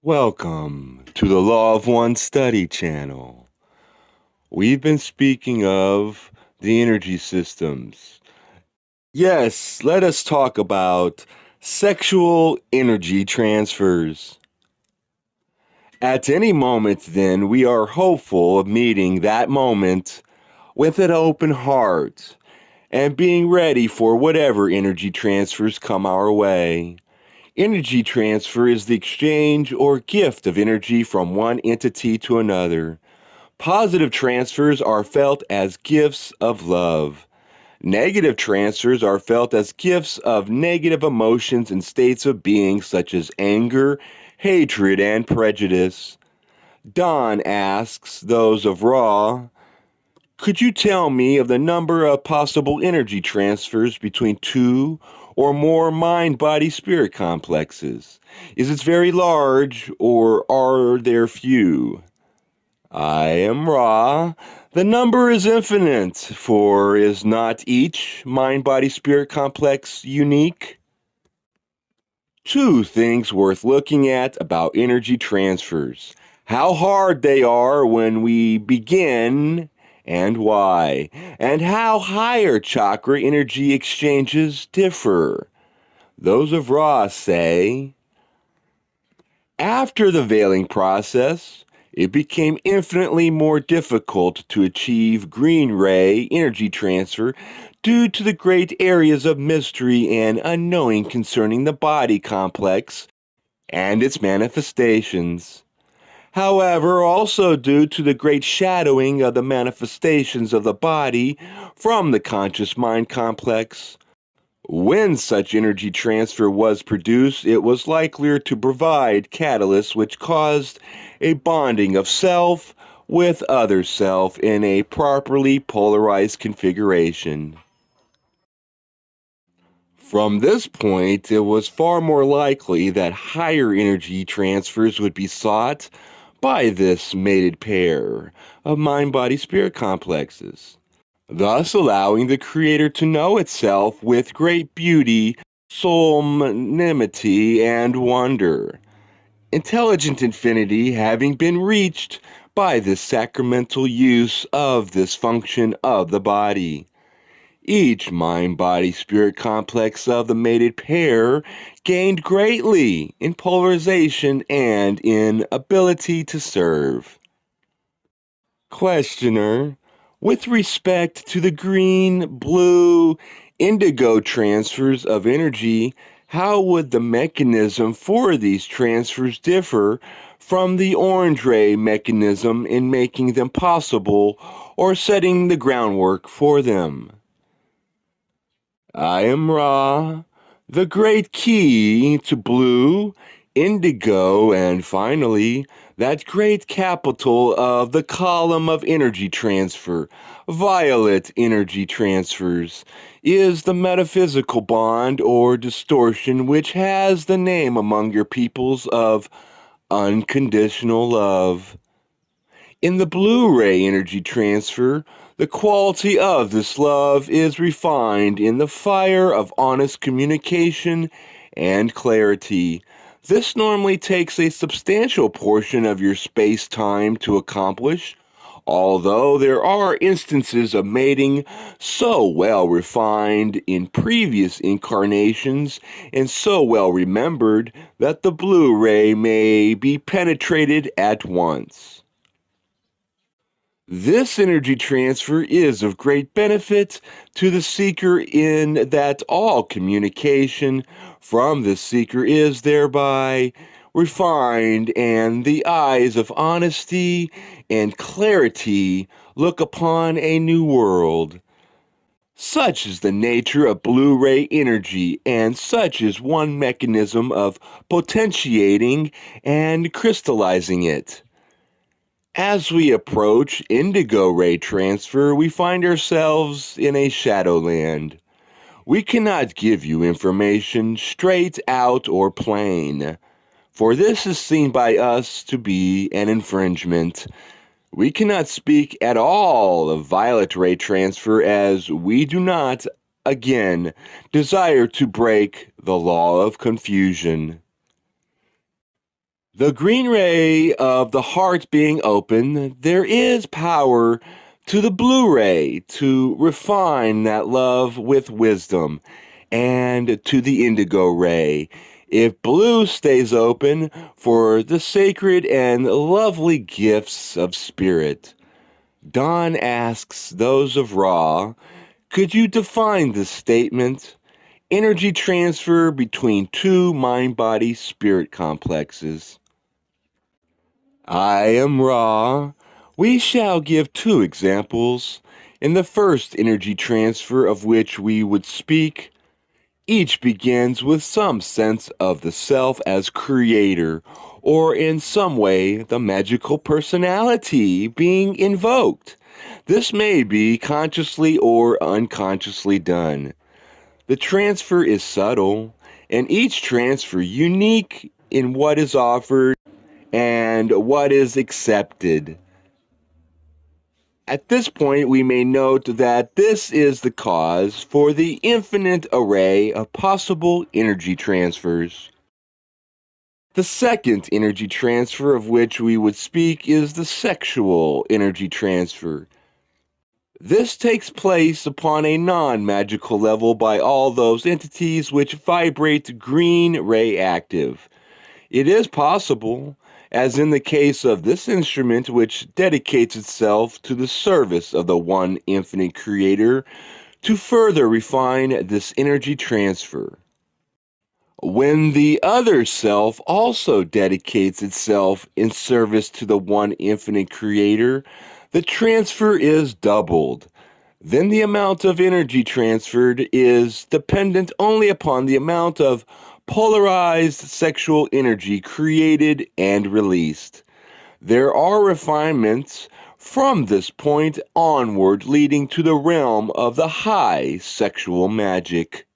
Welcome to the Law of One Study channel. We've been speaking of the energy systems. Yes, let us talk about sexual energy transfers. At any moment, then, we are hopeful of meeting that moment with an open heart and being ready for whatever energy transfers come our way. Energy transfer is the exchange or gift of energy from one entity to another. Positive transfers are felt as gifts of love. Negative transfers are felt as gifts of negative emotions and states of being such as anger, hatred, and prejudice. Don asks those of Ra, could you tell me of the number of possible energy transfers between two or more mind-body-spirit complexes? Is it very large, or are there few? I am Ra. The number is infinite, for is not each mind-body-spirit complex unique? Two things worth looking at about energy transfers: how hard they are when we begin and why, and how higher chakra energy exchanges differ. Those of Ra say, after the veiling process, it became infinitely more difficult to achieve green ray energy transfer due to the great areas of mystery and unknowing concerning the body complex and its manifestations. However, also due to the great shadowing of the manifestations of the body from the conscious mind complex. When such energy transfer was produced, it was likelier to provide catalysts which caused a bonding of self with other self in a properly polarized configuration. From this point, it was far more likely that higher energy transfers would be sought by this mated pair of mind-body-spirit complexes, thus allowing the Creator to know itself with great beauty, solemnity, and wonder. Intelligent infinity having been reached by this sacramental use of this function of the body. Each mind-body-spirit complex of the mated pair gained greatly in polarization and in ability to serve. Questioner, with respect to the green, blue, indigo transfers of energy, how would the mechanism for these transfers differ from the orange ray mechanism in making them possible or setting the groundwork for them? I am Ra, the great key to blue, indigo, and finally, that great capital of the column of energy transfer, violet energy transfers, is the metaphysical bond or distortion which has the name among your peoples of unconditional love. In the Blu-ray energy transfer, the quality of this love is refined in the fire of honest communication and clarity. This normally takes a substantial portion of your space-time to accomplish, although there are instances of mating so well refined in previous incarnations and so well remembered that the Blu-ray may be penetrated at once. This energy transfer is of great benefit to the seeker in that all communication from the seeker is thereby refined, and the eyes of honesty and clarity look upon a new world. Such is the nature of Blu-ray energy, and such is one mechanism of potentiating and crystallizing it. As we approach indigo ray transfer, we find ourselves in a shadowland. We cannot give you information straight out or plain, for this is seen by us to be an infringement. We cannot speak at all of violet ray transfer, as we do not, again, desire to break the law of confusion. The green ray of the heart being open, there is power to the blue ray to refine that love with wisdom, and to the indigo ray, if blue stays open, for the sacred and lovely gifts of spirit. Don asks those of Ra, could you define this statement? Energy transfer between two mind-body spirit complexes. I am Ra. We shall give two examples. In the first energy transfer of which we would speak, each begins with some sense of the self as creator, or in some way the magical personality being invoked. This may be consciously or unconsciously done. The transfer is subtle, and each transfer unique in what is offered and what is accepted. At this point, we may note that this is the cause for the infinite array of possible energy transfers. The second energy transfer of which we would speak is the sexual energy transfer. This takes place upon a non-magical level by all those entities which vibrate green ray active. It is possible, as in the case of this instrument which dedicates itself to the service of the one infinite creator, to further refine this energy transfer. When the other self also dedicates itself in service to the one infinite creator, the transfer is doubled. Then the amount of energy transferred is dependent only upon the amount of polarized sexual energy created and released. There are refinements from this point onward leading to the realm of the high sexual magic.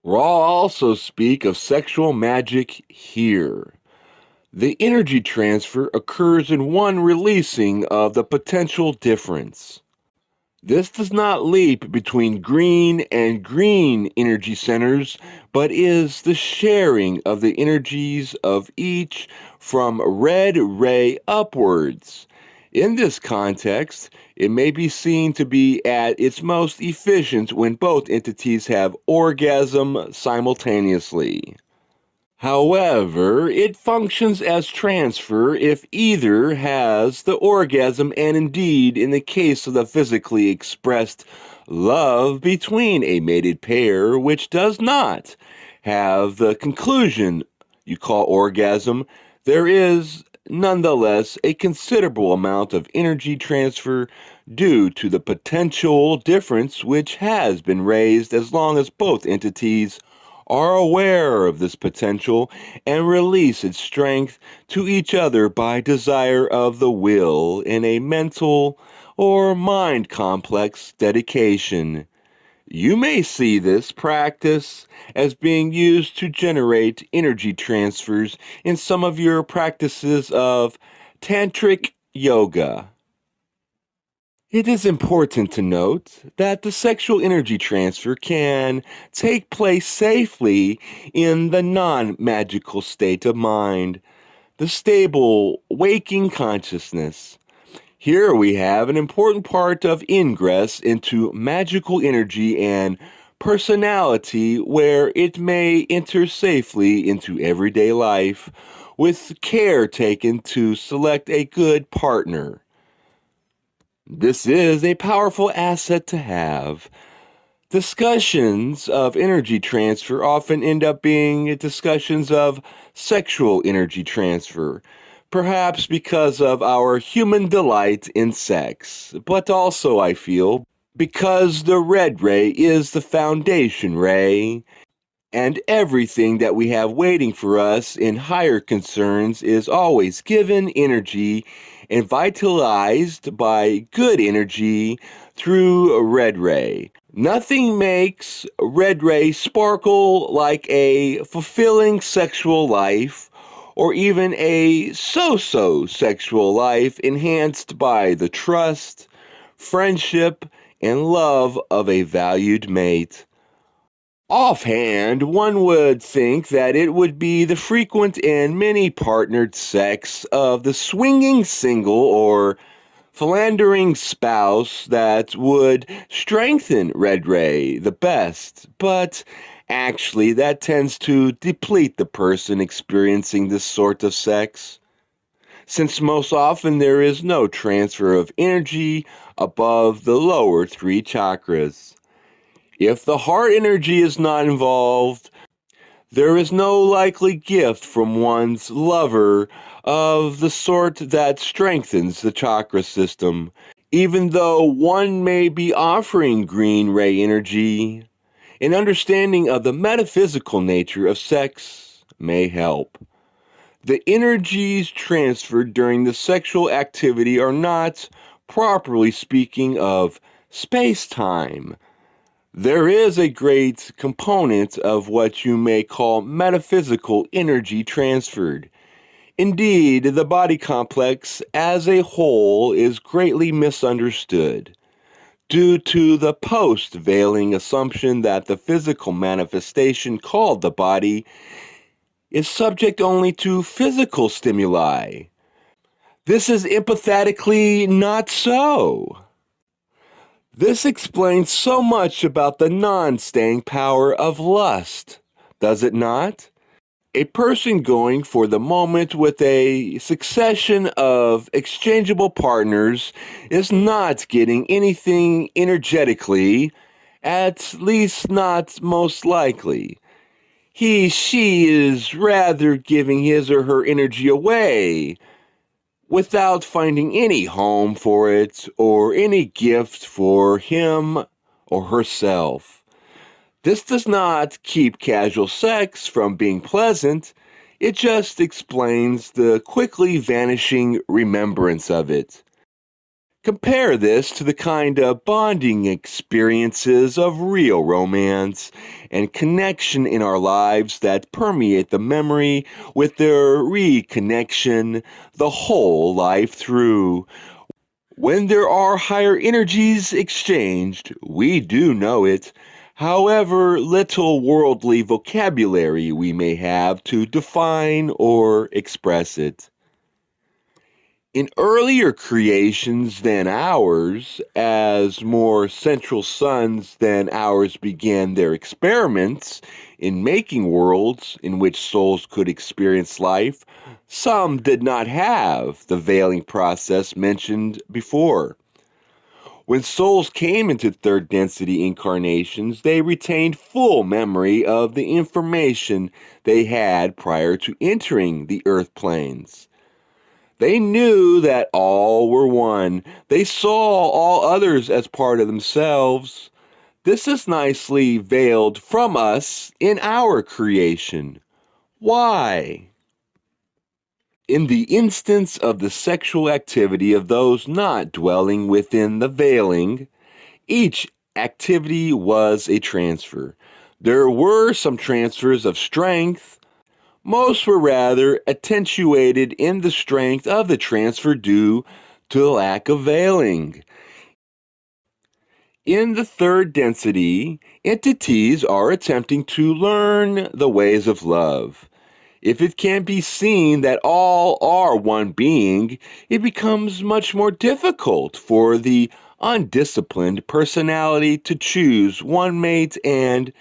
Ra also speak of sexual magic here. The energy transfer occurs in one releasing of the potential difference. This does not leap between green and green energy centers, but is the sharing of the energies of each from red ray upwards. In this context, it may be seen to be at its most efficient when both entities have orgasm simultaneously. However, it functions as transfer if either has the orgasm, and indeed, in the case of the physically expressed love between a mated pair which does not have the conclusion you call orgasm, there is nonetheless a considerable amount of energy transfer due to the potential difference which has been raised as long as both entities are aware of this potential and release its strength to each other by desire of the will in a mental or mind complex dedication. You may see this practice as being used to generate energy transfers in some of your practices of tantric yoga. It is important to note that the sexual energy transfer can take place safely in the non-magical state of mind, the stable, waking consciousness. Here we have an important part of ingress into magical energy and personality where it may enter safely into everyday life with care taken to select a good partner. This is a powerful asset to have. Discussions of energy transfer often end up being discussions of sexual energy transfer, perhaps because of our human delight in sex, but also, I feel, because the red ray is the foundation ray, and everything that we have waiting for us in higher concerns is always given energy and vitalized by good energy through red ray. Nothing makes red ray sparkle like a fulfilling sexual life, or even a so-so sexual life enhanced by the trust, friendship, and love of a valued mate. Offhand, one would think that it would be the frequent and many-partnered sex of the swinging single or philandering spouse that would strengthen Red Ray the best, but actually that tends to deplete the person experiencing this sort of sex, since most often there is no transfer of energy above the lower three chakras. If the heart energy is not involved, there is no likely gift from one's lover of the sort that strengthens the chakra system, even though one may be offering green ray energy. An understanding of the metaphysical nature of sex may help. The energies transferred during the sexual activity are not, properly speaking, of space-time. There is a great component of what you may call metaphysical energy transferred. Indeed, the body complex as a whole is greatly misunderstood due to the post-veiling assumption that the physical manifestation called the body is subject only to physical stimuli. This is empathetically not so. This explains so much about the non-staying power of lust, does it not? A person going for the moment with a succession of exchangeable partners is not getting anything energetically, at least not most likely. She is rather giving his or her energy away, without finding any home for it or any gift for him or herself. This does not keep casual sex from being pleasant, it just explains the quickly vanishing remembrance of it. Compare this to the kind of bonding experiences of real romance and connection in our lives that permeate the memory with their reconnection the whole life through. When there are higher energies exchanged, we do know it, however little worldly vocabulary we may have to define or express it. In earlier creations than ours, as more central suns than ours began their experiments in making worlds in which souls could experience life, some did not have the veiling process mentioned before. When souls came into third density incarnations, they retained full memory of the information they had prior to entering the earth planes. They knew that all were one. They saw all others as part of themselves. This is nicely veiled from us in our creation. Why? In the instance of the sexual activity of those not dwelling within the veiling, each activity was a transfer. There were some transfers of strength. Most were rather attenuated in the strength of the transfer due to the lack of veiling. In the third density, entities are attempting to learn the ways of love. If it can be seen that all are one being, it becomes much more difficult for the undisciplined personality to choose one mate and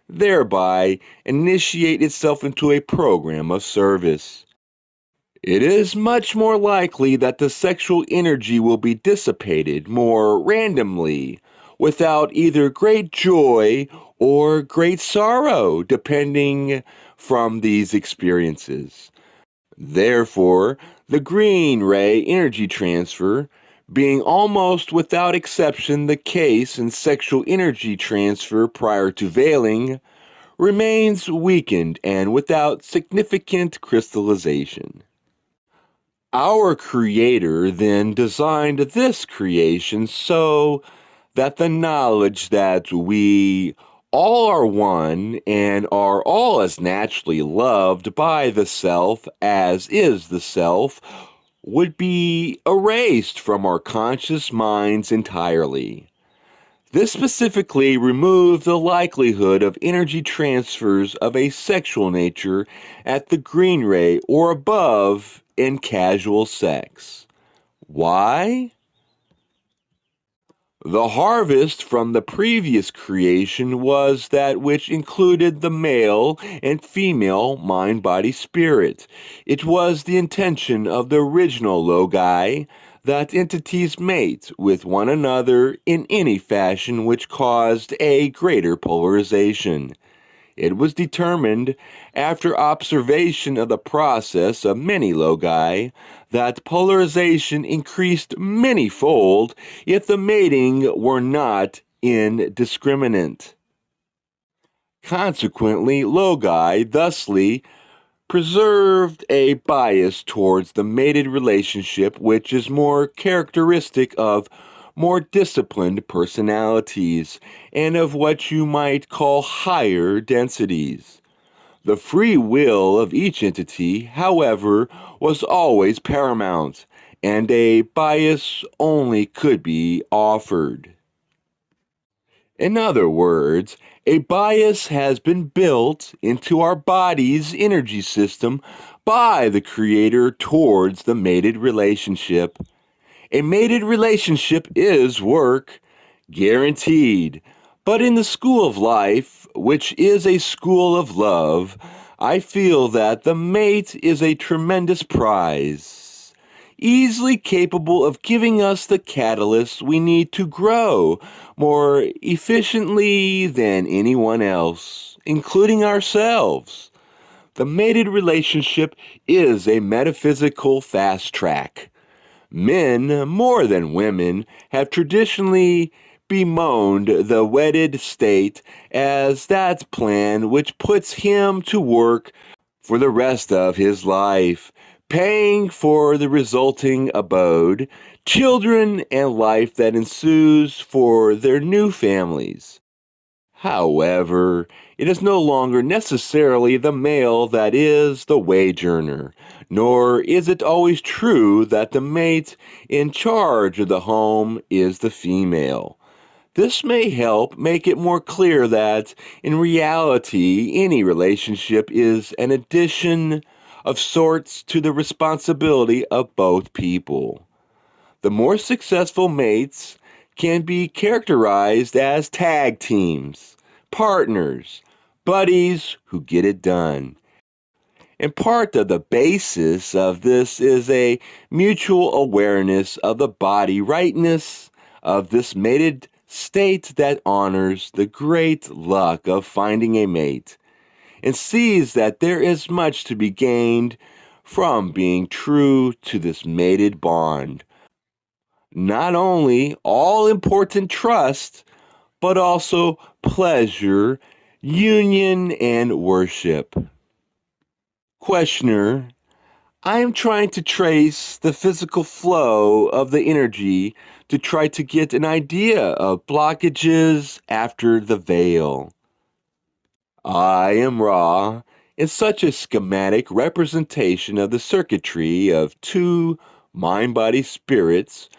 thereby initiate itself into a program of service. It is much more likely that the sexual energy will be dissipated more randomly, without either great joy or great sorrow, depending from these experiences. Therefore, the green ray energy transfer, being almost without exception the case in sexual energy transfer prior to veiling, remains weakened and without significant crystallization. Our Creator then designed this creation so that the knowledge that we all are one and are all as naturally loved by the self as is the self would be erased from our conscious minds entirely. This specifically removed the likelihood of energy transfers of a sexual nature at the green ray or above in casual sex. Why? The harvest from the previous creation was that which included the male and female mind, body, spirit. It was the intention of the original logi that entities mate with one another in any fashion which caused a greater polarization. It was determined, after observation of the process of many logi, that polarization increased manyfold if the mating were not indiscriminate. Consequently, logi thusly preserved a bias towards the mated relationship which is more characteristic of more disciplined personalities and of what you might call higher densities. The free will of each entity, however, was always paramount, and a bias only could be offered. In other words, a bias has been built into our body's energy system by the Creator towards the mated relationship. A mated relationship is work, guaranteed. But in the school of life, which is a school of love, I feel that the mate is a tremendous prize, easily capable of giving us the catalyst we need to grow more efficiently than anyone else, including ourselves. The mated relationship is a metaphysical fast track. Men, more than women, have traditionally bemoaned the wedded state as that plan which puts him to work for the rest of his life, paying for the resulting abode, children, and life that ensues for their new families. However, it is no longer necessarily the male that is the wage earner, nor is it always true that the mate in charge of the home is the female. This may help make it more clear that, in reality, any relationship is an addition of sorts to the responsibility of both people. The more successful mates can be characterized as tag teams, partners, buddies who get it done. And part of the basis of this is a mutual awareness of the body rightness of this mated state that honors the great luck of finding a mate and sees that there is much to be gained from being true to this mated bond. Not only all important trust, but also pleasure, union, and worship. Questioner, I am trying to trace the physical flow of the energy to try to get an idea of blockages after the veil. I am Ra, in such a schematic representation of the circuitry of two mind-body spirits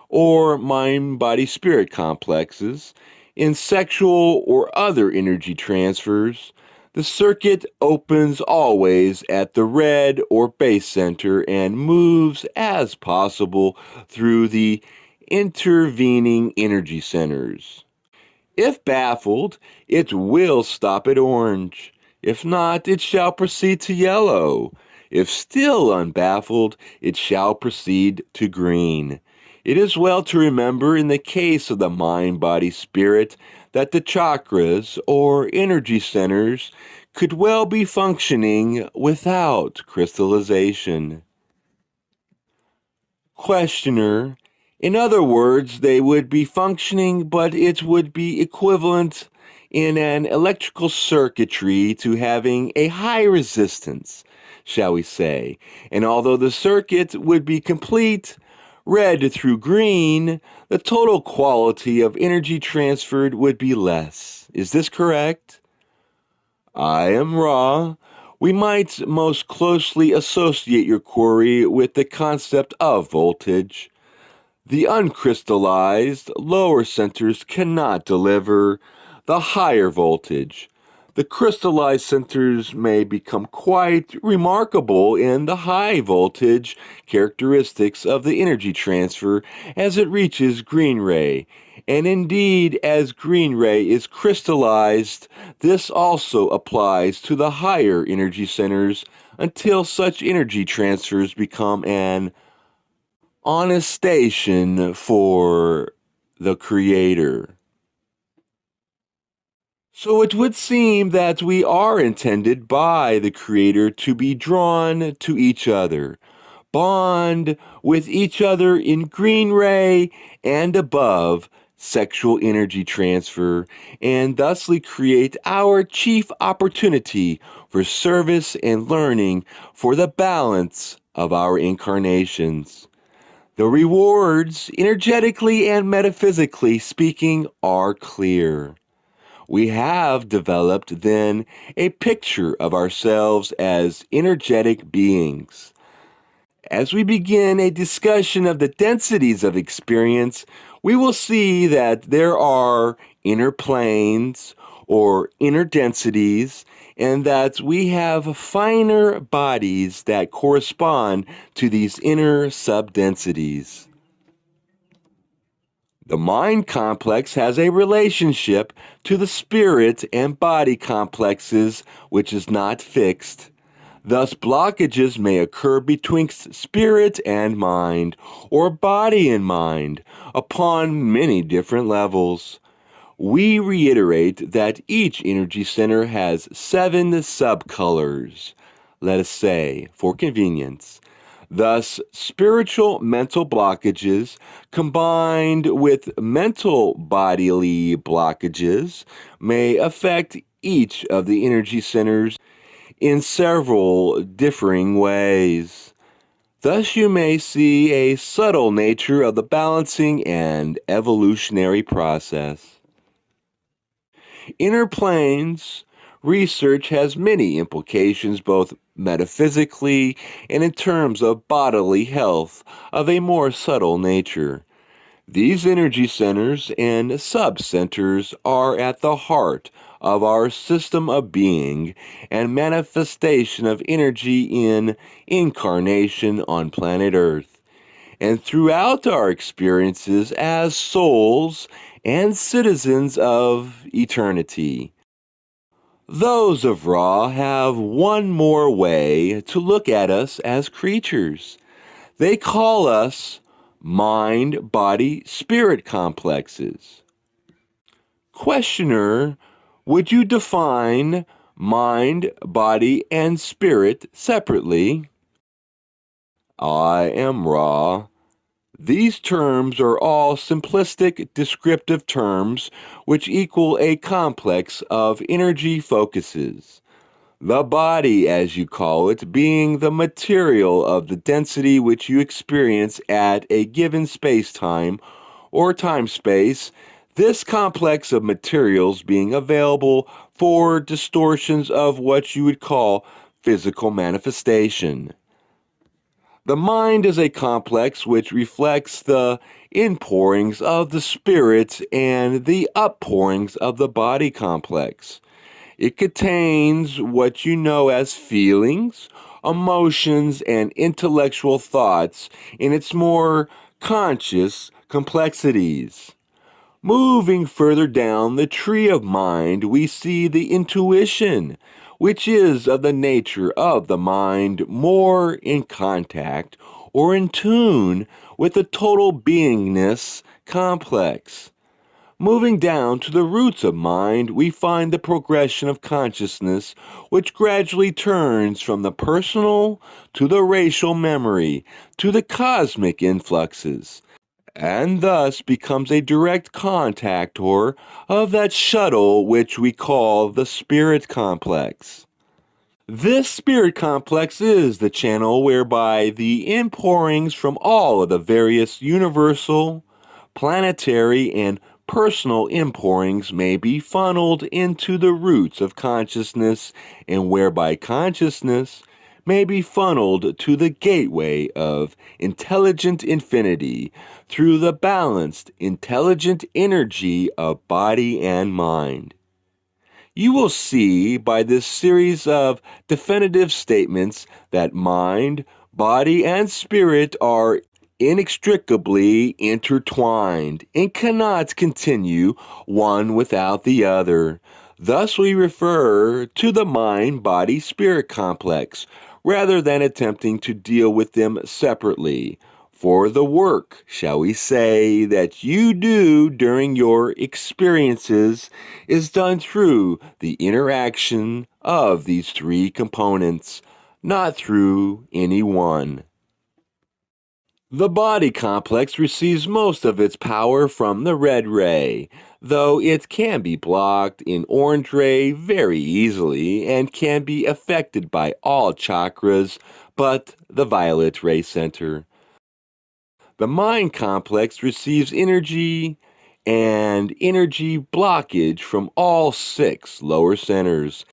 or mind-body-spirit complexes in sexual or other energy transfers. The circuit opens always at the red or base center and moves as possible through the intervening energy centers. If baffled, it will stop at orange. If not, it shall proceed to yellow. If still unbaffled, it shall proceed to green. It is well to remember in the case of the mind, body, spirit that the chakras or energy centers could well be functioning without crystallization. Questioner, in other words, they would be functioning, but it would be equivalent in an electrical circuitry to having a high resistance, shall we say. And although the circuit would be complete, red through green, the total quality of energy transferred would be less. Is this correct? I am Ra. We might most closely associate your query with the concept of voltage. The uncrystallized lower centers cannot deliver the higher voltage. The crystallized centers may become quite remarkable in the high voltage characteristics of the energy transfer as it reaches green ray. And indeed, as green ray is crystallized, this also applies to the higher energy centers until such energy transfers become an honest station for the Creator. So it would seem that we are intended by the Creator to be drawn to each other, bond with each other in green ray and above sexual energy transfer, and thusly create our chief opportunity for service and learning for the balance of our incarnations. The rewards, energetically and metaphysically speaking, are clear. We have developed then a picture of ourselves as energetic beings. As we begin a discussion of the densities of experience, we will see that there are inner planes or inner densities, and that we have finer bodies that correspond to these inner subdensities. The mind complex has a relationship to the spirit and body complexes which is not fixed. Thus, blockages may occur betwixt spirit and mind, or body and mind, upon many different levels. We reiterate that each energy center has 7 subcolors, let us say, for convenience. Thus, spiritual mental blockages combined with mental bodily blockages may affect each of the energy centers in several differing ways. Thus, you may see a subtle nature of the balancing and evolutionary process. Inner planes research has many implications both metaphysically and in terms of bodily health of a more subtle nature. These energy centers and subcenters are at the heart of our system of being and manifestation of energy in incarnation on planet Earth, and throughout our experiences as souls and citizens of eternity. Those of Ra have one more way to look at us as creatures. They call us mind, body, spirit complexes. Questioner, would you define mind, body, and spirit separately? I am Ra. These terms are all simplistic descriptive terms which equal a complex of energy focuses. The body, as you call it, being the material of the density which you experience at a given space-time or time-space, this complex of materials being available for distortions of what you would call physical manifestation. The mind is a complex which reflects the inpourings of the spirit and the outpourings of the body complex. It contains what you know as feelings, emotions, and intellectual thoughts in its more conscious complexities. Moving further down the tree of mind, we see the intuition, which is of the nature of the mind more in contact or in tune with the total beingness complex. Moving down to the roots of mind, we find the progression of consciousness, which gradually turns from the personal to the racial memory to the cosmic influxes, and thus becomes a direct contactor of that shuttle which we call the spirit complex. This spirit complex is the channel whereby the inpourings from all of the various universal, planetary, and personal inpourings may be funneled into the roots of consciousness, and whereby consciousness may be funneled to the gateway of intelligent infinity through the balanced, intelligent energy of body and mind. You will see by this series of definitive statements that mind, body, and spirit are inextricably intertwined and cannot continue one without the other. Thus, we refer to the mind-body-spirit complex rather than attempting to deal with them separately. For the work, shall we say, that you do during your experiences is done through the interaction of these three components, not through any one. The body complex receives most of its power from the red ray, though it can be blocked in orange ray very easily and can be affected by all chakras but the violet ray center. The mind complex receives energy and energy blockage from all 6 lower centers,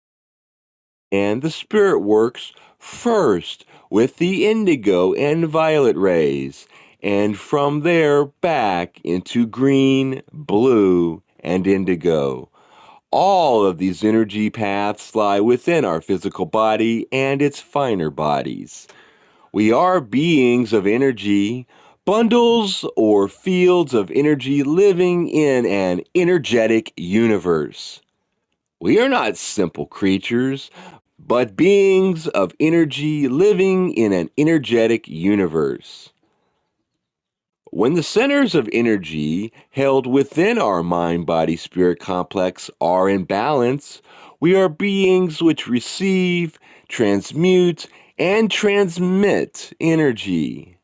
and the spirit works first with the indigo and violet rays, and from there back into green, blue, and indigo. All of these energy paths lie within our physical body and its finer bodies. We are beings of energy, bundles or fields of energy living in an energetic universe. We are not simple creatures, but beings of energy living in an energetic universe. When the centers of energy held within our mind-body-spirit complex are in balance, we are beings which receive, transmute, and transmit energy.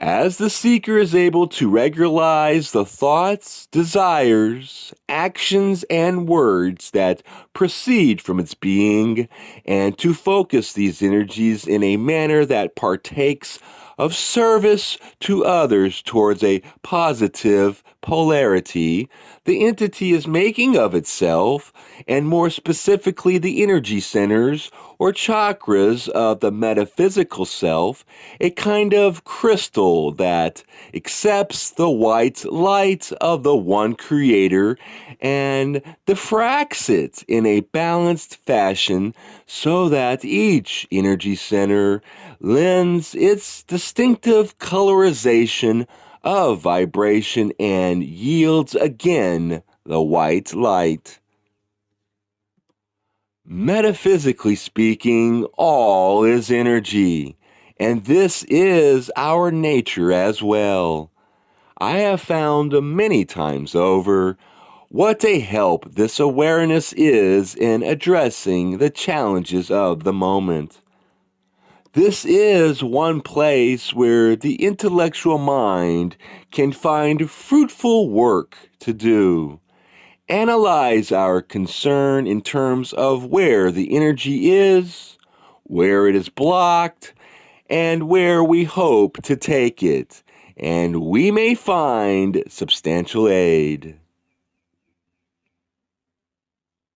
As the seeker is able to regularize the thoughts, desires, actions, and words that proceed from its being, and to focus these energies in a manner that partakes of service to others towards a positive polarity, the entity is making of itself, and more specifically the energy centers or chakras of the metaphysical self, a kind of crystal that accepts the white light of the one creator and diffracts it in a balanced fashion so that each energy center lends its distinctive colorization of vibration and yields again the white light. Metaphysically speaking, all is energy, and this is our nature as well. I have found many times over what a help this awareness is in addressing the challenges of the moment. This is one place where the intellectual mind can find fruitful work to do. Analyze our concern in terms of where the energy is, where it is blocked, and where we hope to take it, and we may find substantial aid.